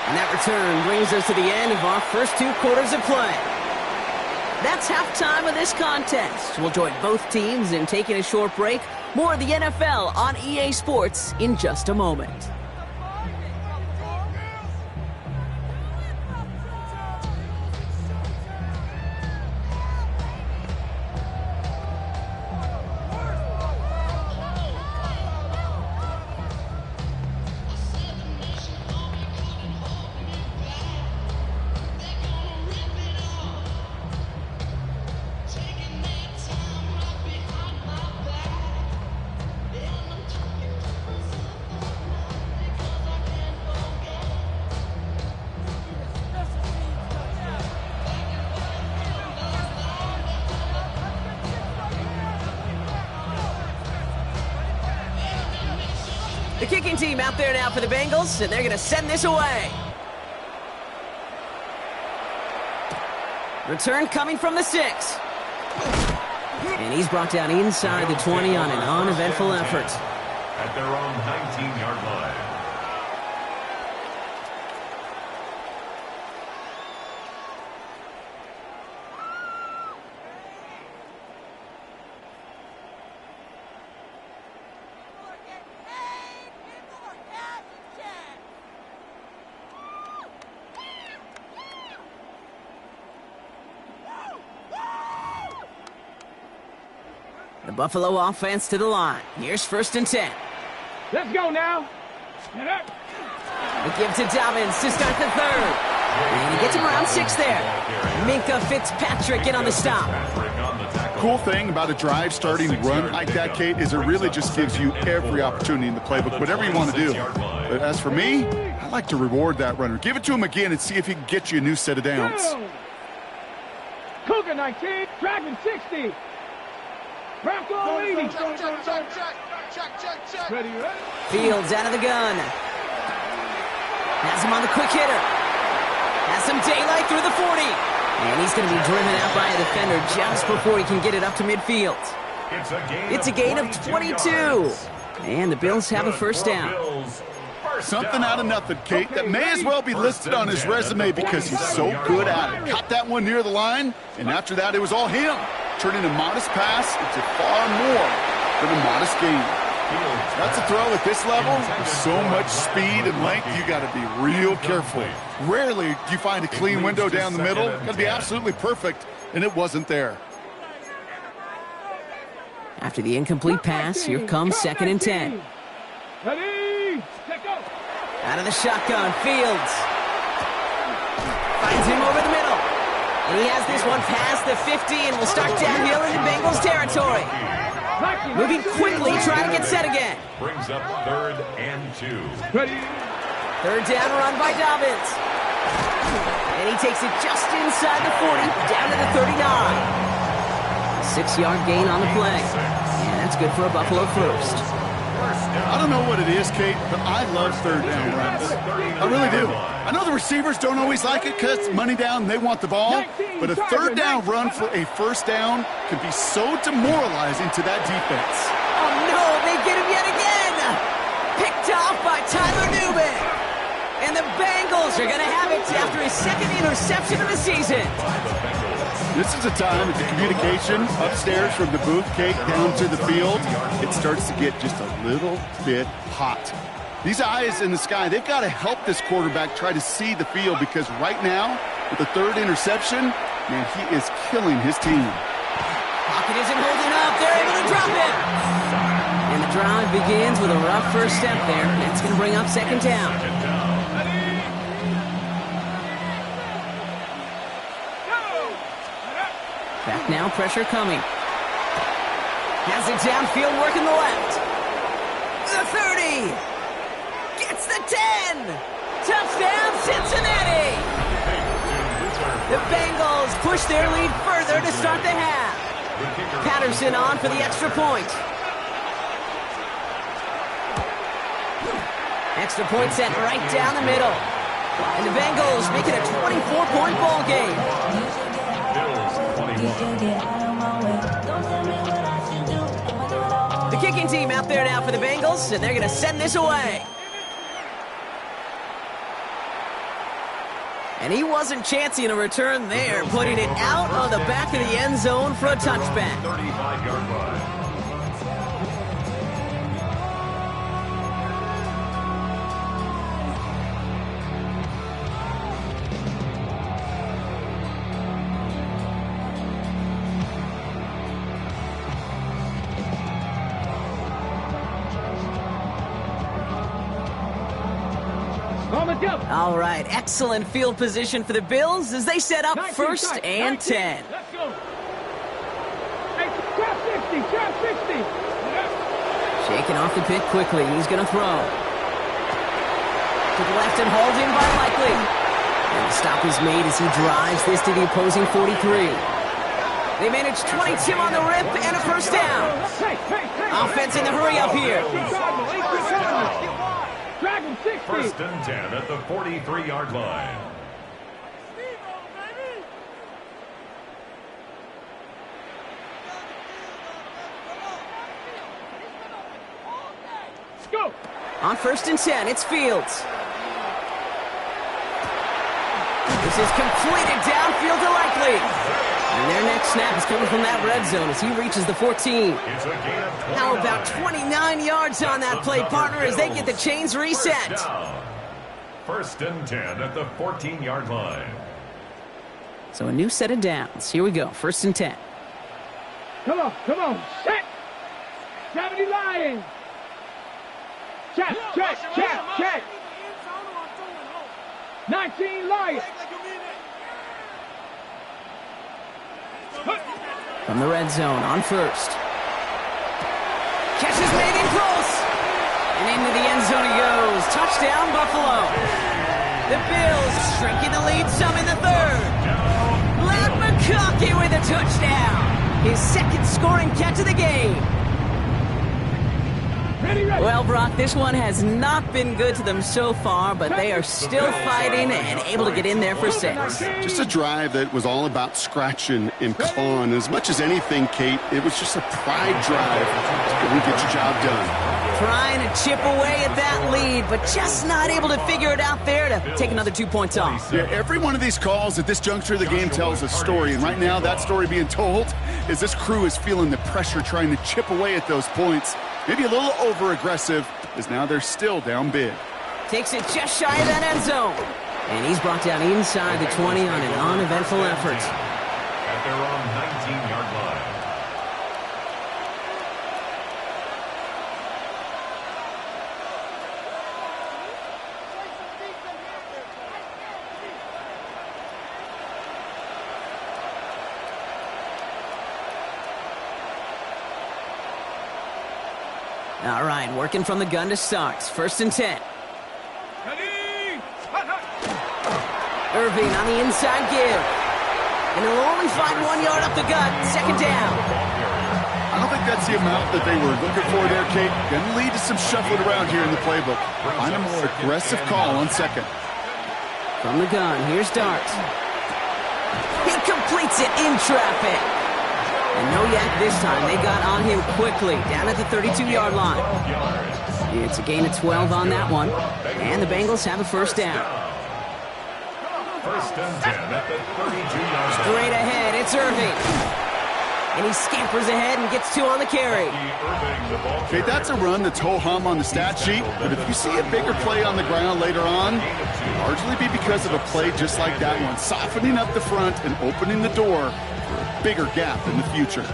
Speaker 2: And that return brings us to the end of our first 2 quarters of play. That's halftime of this contest. We'll join both teams in taking a short break. More of the NFL on EA Sports in just a moment. The kicking team out there now for the Bengals, and they're going to send this away. Return coming from the 6. And he's brought down inside the 20 on an uneventful effort.
Speaker 3: At their own 19-yard line.
Speaker 2: The Buffalo offense to the line. Here's 1st and 10.
Speaker 5: Let's go now.
Speaker 2: The give to Dobbins to start the 3rd. And he gets him around 6 there. Minka Fitzpatrick in on the stop.
Speaker 4: Cool thing about a drive starting run like that, Kate, is it really just gives you every opportunity in the playbook, whatever you want to do. But as for me, I like to reward that runner. Give it to him again and see if he can get you a new set of downs.
Speaker 5: Cougar 19, Dragon 60. Bronco 80. Ready, ready.
Speaker 2: Fields out of the gun. Has him on the quick hitter. Has some daylight through the 40. And he's going to be driven out by a defender just before he can get it up to midfield. It's a gain of 22. And the Bills have a 1st down.
Speaker 4: Something out of nothing, Kate, that may as well be listed on his resume because he's so good at it. Caught that one near the line, and after that, it was all him. Turning a modest pass into far more than a modest gain. That's a throw at this level. With so much speed and length, you got to be real careful. Rarely do you find a clean window down the middle. Got to be absolutely perfect, and it wasn't there.
Speaker 2: After the incomplete pass, here comes 2nd and 10.
Speaker 5: Ready, let go.
Speaker 2: Out of the shotgun, Fields. Finds him over the middle. And he has this one past the 50 and will start downhill into Bengals territory. Moving quickly, trying to get set again.
Speaker 3: Brings up 3rd and 2.
Speaker 5: Ready.
Speaker 2: 3rd down run by Dobbins. And he takes it just inside the 40, down to the 39. 6-yard gain on the play. And that's good for a Buffalo 1st.
Speaker 4: I don't know what it is, Kate, but I love 3rd down runs. I really do. I know the receivers don't always like it because it's money down and they want the ball, but a 3rd down run for a 1st down can be so demoralizing to that defense.
Speaker 2: Oh no, they get him yet again! Picked off by Tyler Newman! And the Bengals are going to have it after his 2nd interception of the season.
Speaker 4: This is a time that the communication upstairs from the booth, Kate, down to the field, it starts to get just a little bit hot. These eyes in the sky, they've got to help this quarterback try to see the field because right now, with the 3rd interception, man, he is killing his team.
Speaker 2: Pocket isn't holding up. They're able to drop it. And the drive begins with a rough 1st step there. That's going to bring up 2nd down. Back now, pressure coming. Has it downfield, working the left. The 30. Gets the 10. Touchdown, Cincinnati. The Bengals push their lead further to start the half. Patterson on for the extra point. Extra point set right down the middle. And the Bengals make it a 24-point ball game.
Speaker 3: Bills 21.
Speaker 2: The kicking team out there now for the Bengals, and they're going to send this away. And he wasn't chancing a return there, putting it out on the back of the end zone for a touchback.
Speaker 3: 35-yard line.
Speaker 2: All right, excellent field position for the Bills as they set up
Speaker 5: 19,
Speaker 2: first and
Speaker 5: 19.
Speaker 2: 10.
Speaker 5: Let's go. Hey, trap 60, trap 60.
Speaker 2: Shaking off the pick quickly. He's going to throw. To the left and hauled in by Likely. And the stop is made as he drives this to the opposing 43. They manage 22 on the rip and a first down. Offense in the hurry up here.
Speaker 5: Drag him 60.
Speaker 3: First and 10 at the 43-yard line.
Speaker 5: Let's go.
Speaker 2: On first and 10, it's Fields. This is completed downfield to Likely. And their next snap is coming from that red zone as he reaches the 14.
Speaker 3: It's a gain of 29.
Speaker 2: How about 29 yards on that play, partner, as they get the chains reset?
Speaker 3: First and 10 at the 14-yard line.
Speaker 2: So a new set of downs. Here we go, first and 10.
Speaker 5: Come on, set. 70 Lions. Check. 19 Lions.
Speaker 2: From the red zone on first. Catch is made in close. And into the end zone he goes. Touchdown, Buffalo. The Bills shrinking the lead some in the third. Ladd McConkey with a touchdown. His second scoring catch of the game.
Speaker 5: Ready.
Speaker 2: Well, Brock, this one has not been good to them so far, but they are still fighting and able to get in there for 6.
Speaker 4: Just a drive that was all about scratching and clawing. As much as anything, Kate, it was just a pride drive to go and get your job done.
Speaker 2: Trying to chip away at that lead, but just not able to figure it out there to take another 2 points off.
Speaker 4: Yeah, every one of these calls at this juncture of the game tells a story, and right now that story being told is this crew is feeling the pressure trying to chip away at those points. Maybe a little over-aggressive, as now they're still down big.
Speaker 2: Takes it just shy of that end zone. And he's brought down inside the 20 on an uneventful effort.
Speaker 3: At their own 19-yard line.
Speaker 2: All right, working from the gun to start. First and 10. Irving on the inside give. And he'll only find 1 yard up the gut. Second down.
Speaker 4: I don't think that's the amount that they were looking for there, Kate. Going to lead to some shuffling around here in the playbook. Find a more aggressive call on second.
Speaker 2: From the gun, here's Dart. He completes it in traffic. And no yak this time. They got on him quickly, down at the 32-yard line. It's a gain of 12 on that one. And the Bengals have a first down.
Speaker 3: First and 10 at the 32-yard line.
Speaker 2: Straight ahead, it's Irving. And he scampers ahead and gets 2 on the carry.
Speaker 4: Okay, that's a run that's ho-hum on the stat sheet, but if you see a bigger play on the ground later on, largely be because of a play just like that one, softening up the front and opening the door for a bigger gap in the future.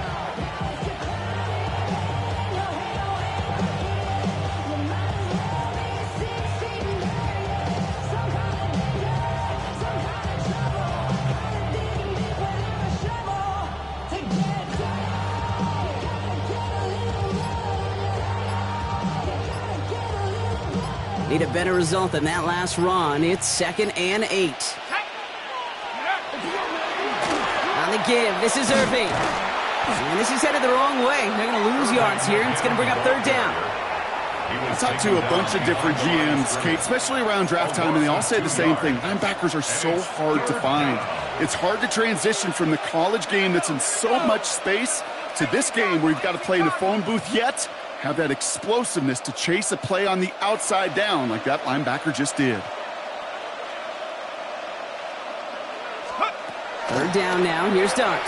Speaker 2: Need a better result than that last run. It's 2nd and 8. On the give, this is Irving. And this is headed the wrong way. They're going to lose yards here, and it's going to bring up third down.
Speaker 4: I talked to a bunch of different GMs, Kate, especially around draft time, and they all say the same thing. Linebackers are so hard to find. It's hard to transition from the college game that's in so much space to this game where you've got to play in a phone booth, yet have that explosiveness to chase a play on the outside down like that linebacker just did.
Speaker 2: Third down now. Here's Dart.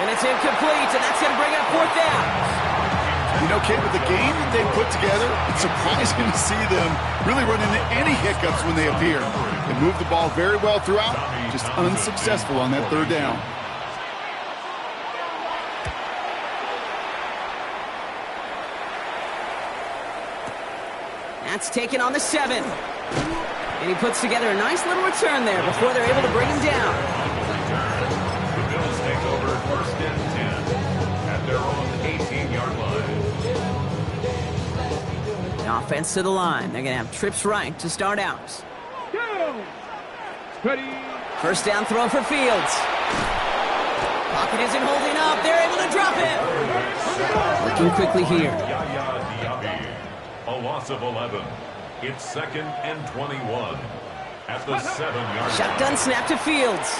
Speaker 2: And it's incomplete, and that's going to bring up fourth down.
Speaker 4: You know, Kate, with the game that they put together, it's surprising to see them really run into any hiccups when they appear. They move the ball very well throughout, just unsuccessful on that third down.
Speaker 2: That's taken on the 7. And he puts together a nice little return there before they're able to bring him down.
Speaker 3: The Bills take over first and 10 at their own 18-yard line.
Speaker 2: The offense to the line. They're going to have trips right to start out.
Speaker 5: Go. Ready.
Speaker 2: First down throw for Fields. Pocket isn't holding up. They're able to drop it. Looking quickly here.
Speaker 3: A loss of 11. It's second and 21 at the 7-yard line.
Speaker 2: Shotgun snap to Fields.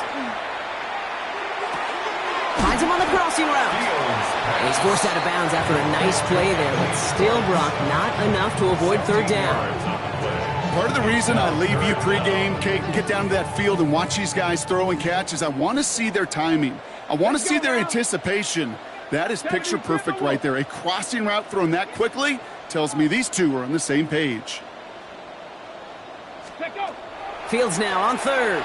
Speaker 2: Finds him on the crossing route. And he's forced out of bounds after a nice play there, but still, Brock, not enough to avoid third down.
Speaker 4: Part of the reason I leave you pregame, Kate, and get down to that field and watch these guys throw and catch is I want to see their timing. I want to see their anticipation. That is picture perfect right there. A crossing route thrown that quickly tells me these two are on the same page.
Speaker 2: Fields now on third.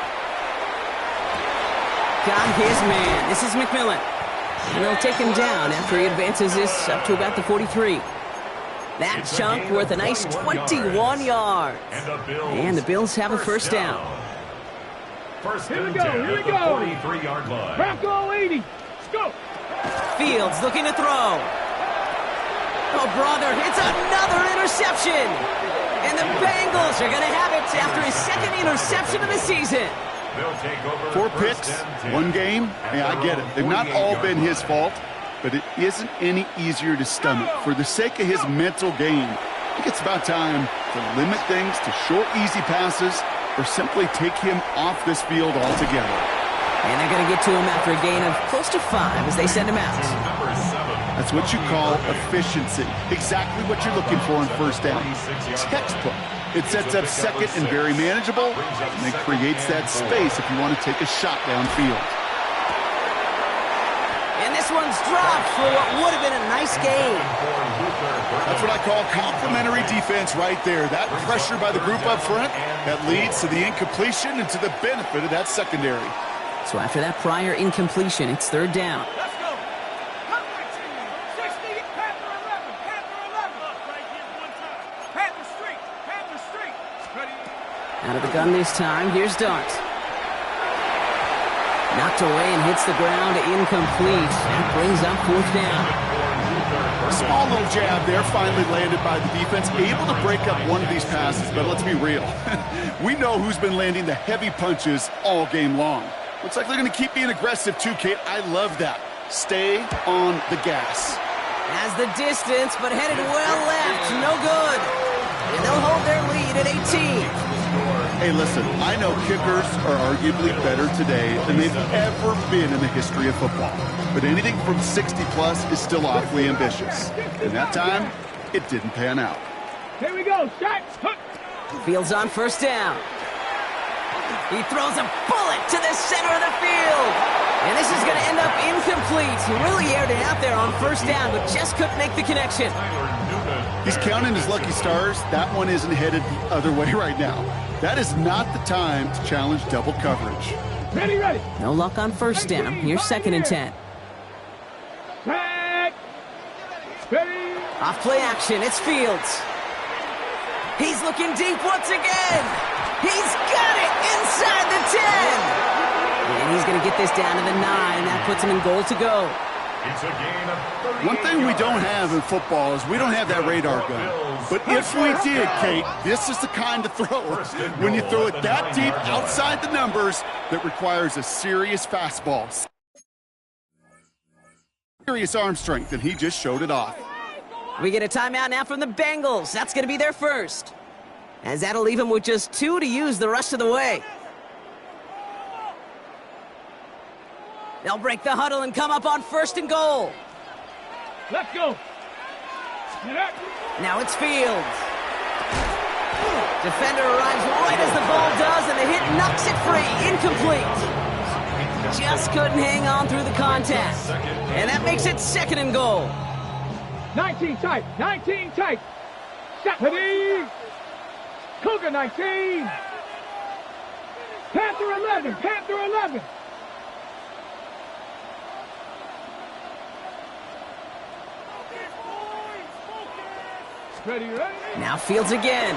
Speaker 2: Got his man. This is McMillan. And they'll take him down after he advances this up to about the 43. That chunk worth a nice 21 yards. And the Bills have a first down.
Speaker 3: First
Speaker 5: Here we
Speaker 3: and
Speaker 5: go,
Speaker 3: 10
Speaker 5: here we
Speaker 3: at the
Speaker 5: go.
Speaker 3: 43-yard line.
Speaker 5: Bronco 80. Let's go.
Speaker 2: Fields looking to throw. Oh, brother, it's another interception. And the Bengals are going to have it after his second interception of the season.
Speaker 3: They'll take over
Speaker 4: 4
Speaker 3: first
Speaker 4: picks,
Speaker 3: and 10
Speaker 4: one game. Yeah, I get it. They've not all been his fault, but it isn't any easier to stomach. For the sake of his mental game, I think it's about time to limit things to short, easy passes or simply take him off this field altogether.
Speaker 2: And they're going to get to him after a gain of close to 5 as they send him out.
Speaker 3: Number 7.
Speaker 4: That's what you call efficiency. Exactly what you're looking for on first down. Textbook. It sets up second and very manageable, and it creates that space if you want to take a shot downfield.
Speaker 2: And this one's dropped for what would have been a nice gain.
Speaker 4: That's what I call complimentary defense right there. That pressure by the group up front, that leads to the incompletion and to the benefit of that secondary.
Speaker 2: So after that prior incompletion, it's third down.
Speaker 5: Let's go. Panther 60. Panther 11. Panther 11. Right here one time. Panther Street. Panther Street. Ready.
Speaker 2: Out of the gun this time, here's Dart. Knocked away and hits the ground, incomplete. That brings up fourth down.
Speaker 4: A small little jab there, finally landed by the defense, able to break up one of these passes, but let's be real. We know who's been landing the heavy punches all game long. Looks like they're going to keep being aggressive too, Kate. I love that. Stay on the gas.
Speaker 2: Has the distance, but headed well left. No good. And they'll hold their lead at 18.
Speaker 4: Hey, listen, I know kickers are arguably better today than they've ever been in the history of football. But anything from 60-plus is still awfully ambitious. And that time, it didn't pan out.
Speaker 5: Here we go. Shot.
Speaker 2: Fields on first down. He throws a bullet to the center of the field. And this is going to end up incomplete. He really aired it out there on first down, but just couldn't make the connection.
Speaker 4: He's counting his lucky stars. That one isn't headed the other way right now. That is not the time to challenge double coverage.
Speaker 5: Ready, ready.
Speaker 2: No luck on first down. Here's second and 10.
Speaker 5: Tag. Ready.
Speaker 2: Off play action. It's Fields. He's looking deep once again. He's got it inside the 10. And he's going to get this down to the 9. That puts him in goal to go.
Speaker 3: It's a gain of 38
Speaker 4: One thing we don't have in football is we don't have that radar gun. But if we did, Kate, this is the kind of throw, when you throw it that deep outside the numbers, that requires a serious fastball. Serious arm strength, and he just showed it off.
Speaker 2: We get a timeout now from the Bengals. That's going to be their first. As that'll leave them with just 2 to use the rest of the way. They'll break the huddle and come up on 1st and goal.
Speaker 5: Let's go. Get up.
Speaker 2: Now it's Fields. Defender arrives right as the ball does, and the hit knocks it free. Incomplete. Just couldn't hang on through the contact. And that makes it 2nd and goal.
Speaker 5: 19 tight. 19 tight. Stephanie. Cougar 19. Panther 11. Panther 11. Ready, ready.
Speaker 2: Now Fields again.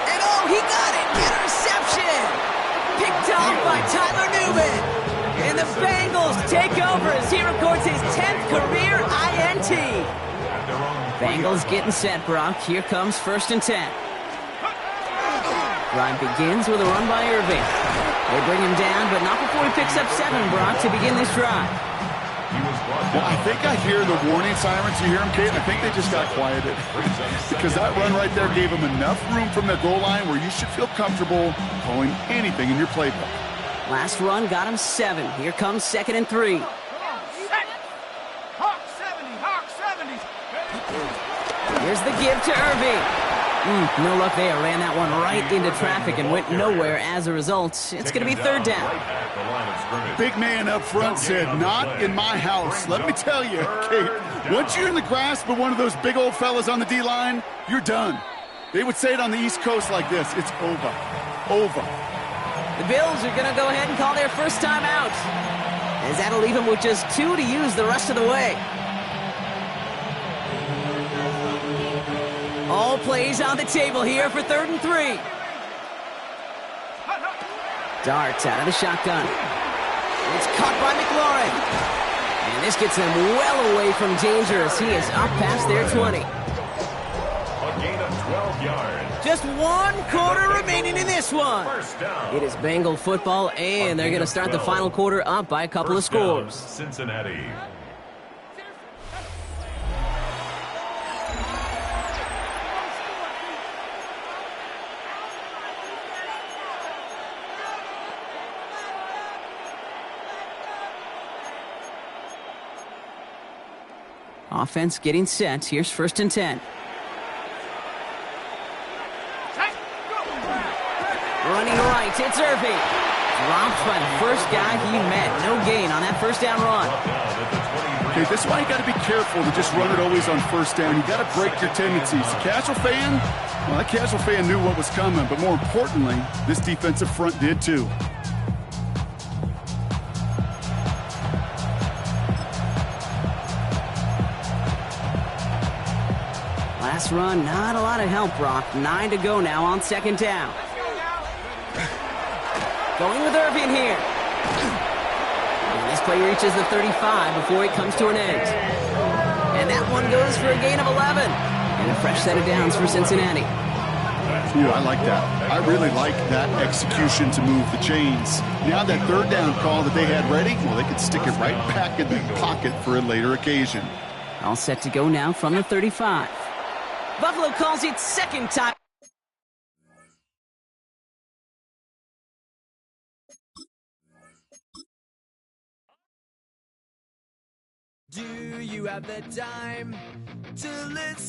Speaker 2: And oh, he got it! Interception! Picked off by Tyler Newman. And the Bengals take over as he records his 10th career INT. Bengals getting set, Brock. Here comes 1st and 10. Drive begins with a run by Irving. They bring him down, but not before he picks up 7, Brock, to begin this drive.
Speaker 4: Well, I think I hear the warning sirens. You hear them, Kate? I think they just got quieted. Because that run right there gave them enough room from the goal line where you should feel comfortable calling anything in your playbook.
Speaker 2: Last run got him 7. Here comes 2nd and 3.
Speaker 5: Hawk 70. Hawk 70.
Speaker 2: Here's the give to Irving. No luck there. Ran that one right into traffic and went nowhere as a result. It's going to be 3rd down.
Speaker 4: Big man up front said, not in my house. Let me tell you, Kate, once you're in the grasp of one of those big old fellas on the D-line, you're done. They would say it on the East Coast like this. It's over. Over.
Speaker 2: The Bills are going to go ahead and call their first time out, as that'll leave them with just 2 to use the rest of the way. All plays on the table here for 3rd and 3. Darts out of the shotgun. It's caught by McLaurin. And this gets them well away from danger as he is up past their 20.
Speaker 3: A gain of 12 yards.
Speaker 2: Just 1 quarter remaining in this one.
Speaker 3: First down.
Speaker 2: It is Bengal football, and they're going to start the final quarter up by a couple of
Speaker 3: First down,
Speaker 2: scores.
Speaker 3: Cincinnati.
Speaker 2: Offense getting set. Here's 1st and 10. Running right, it's Irving. Dropped by the first guy he met. No gain on that 1st down run.
Speaker 4: Okay, this is why you got to be careful to just run it always on 1st down. You got to break your tendencies. The casual fan, well, that casual fan knew what was coming, but more importantly, this defensive front did too.
Speaker 2: Last run, not a lot of help, Brock. 9 to go now on 2nd down. Going with Irving here. And this play reaches the 35 before it comes to an end. And that one goes for a gain of 11. And a fresh set of downs for Cincinnati.
Speaker 4: Ooh, I like that. I really like that execution to move the chains. Now that 3rd down call that they had ready, well, they could stick it right back in the pocket for a later occasion.
Speaker 2: All set to go now from the 35. Buffalo calls it 2nd time.
Speaker 6: Do you have the time to listen?